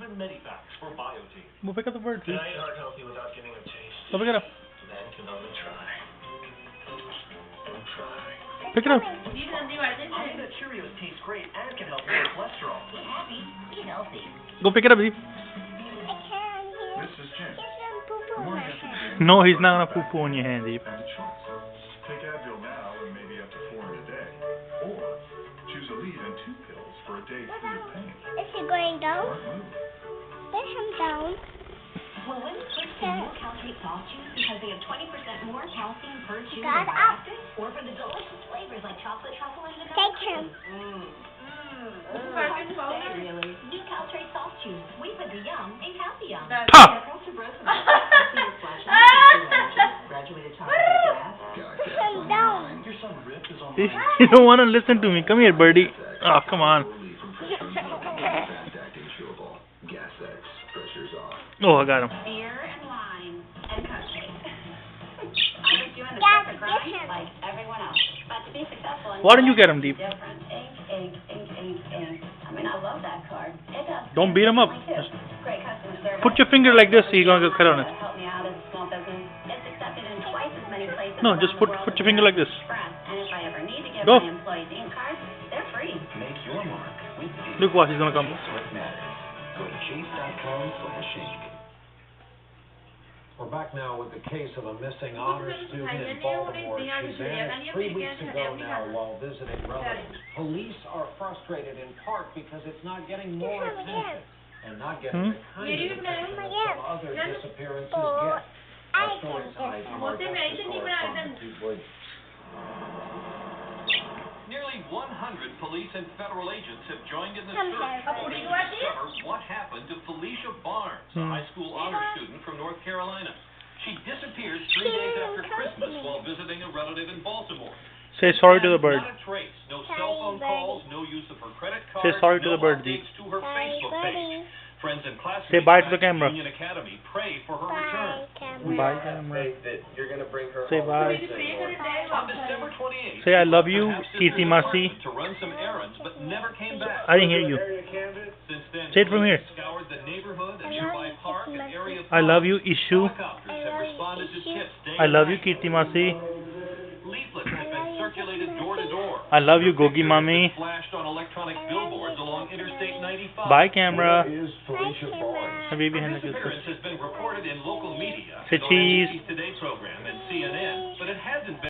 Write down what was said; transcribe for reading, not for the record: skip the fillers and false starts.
Vitamin Medivax for Biotin. We'll pick up the bird, please. Can I eat heart healthy without getting a taste? Go pick it up. Then can only try. And try. Pick it up. I think that Cheerios taste great and can help lower cholesterol. Be happy, be healthy. Go pick it up, Eve. This is Jim. No, he's not gonna poo-poo on your hand, Eve. And a choice. Take Advil now and maybe up to 4 in a day. Or choose a lead and 2 pills for a day free of pain. Is he going down? Smart move. Let him down. Well, when switch to new Caltrate soft chews because they have 20% more calcium per chew Got than up. plastic, or for the delicious flavors like chocolate, truffle, and vanilla. Take him. Really. New Caltrate soft chews. We put the yum in calcium. Pop! Graduated chocolate glass. Put him down. Your son Rip is on You don't want to listen to me. Come here, birdie. Oh, come on. Oh, I got him. Beer and wine and cupcakes. I was doing the Dad, perfect get grind him. like everyone else. But to be successful in Why don't you get him, Deep? different. Ink. I mean, I love that card. It does. Don't beat him up. Mine too. Great customer service. Put your finger like this so you're gonna get cut on it. Help me out as a small business. It's accepted in twice as many places. No, around just the put world your finger like this. Express. And if I ever need to give Go. my employees ink cards, they're free. Make your mark with Visa. Look what he's gonna come. Chase what matters. Go to chase.com/ink. We're back now with the case of a missing honor student in Baltimore. She vanished 3 weeks ago now while visiting relatives. Police are frustrated in part because it's not getting more attention and not getting the kind of attention that some other disappearances get. Our story tonight from our justice correspondent, Pete Williams. Nearly 100 police and federal agents have joined in the Come search here, to discover what happened to Felicia Barnes, a high school honor student from North Carolina. She disappeared 3 days after Christmas while visiting a relative in Baltimore. Say sorry to the bird. Not a trace, no cell phone calls, no use of her credit card, Say sorry to no the bird, updates to her Bye, Facebook buddy. page. Friends and classmates Say bye to the at camera. Union Academy pray for her Bye, return. camera. Bye, camera. that you're going to bring her Say home. bye. On December 28th, Say I love you, the half-sister Keithy Masi. departed to run some errands, but never came back. I didn't hear you. Since then, Say it from here. police scoured the neighborhood, a I nearby love you, park, Keithy an area of I love you, Ishu. helicopters have responded to tips day I love you, and night. Keithy Masi. Leaflets have been circulated door to door. I love you, Gogi Pictures Mami. have been flashed on electronic billboards along Interstate 95. Bye, camera. Is Felicia Barnes. Habibi, Her hand it to disappearance has been reported in local media, Say on cheese. NBC's Today program and CNN, but it hasn't been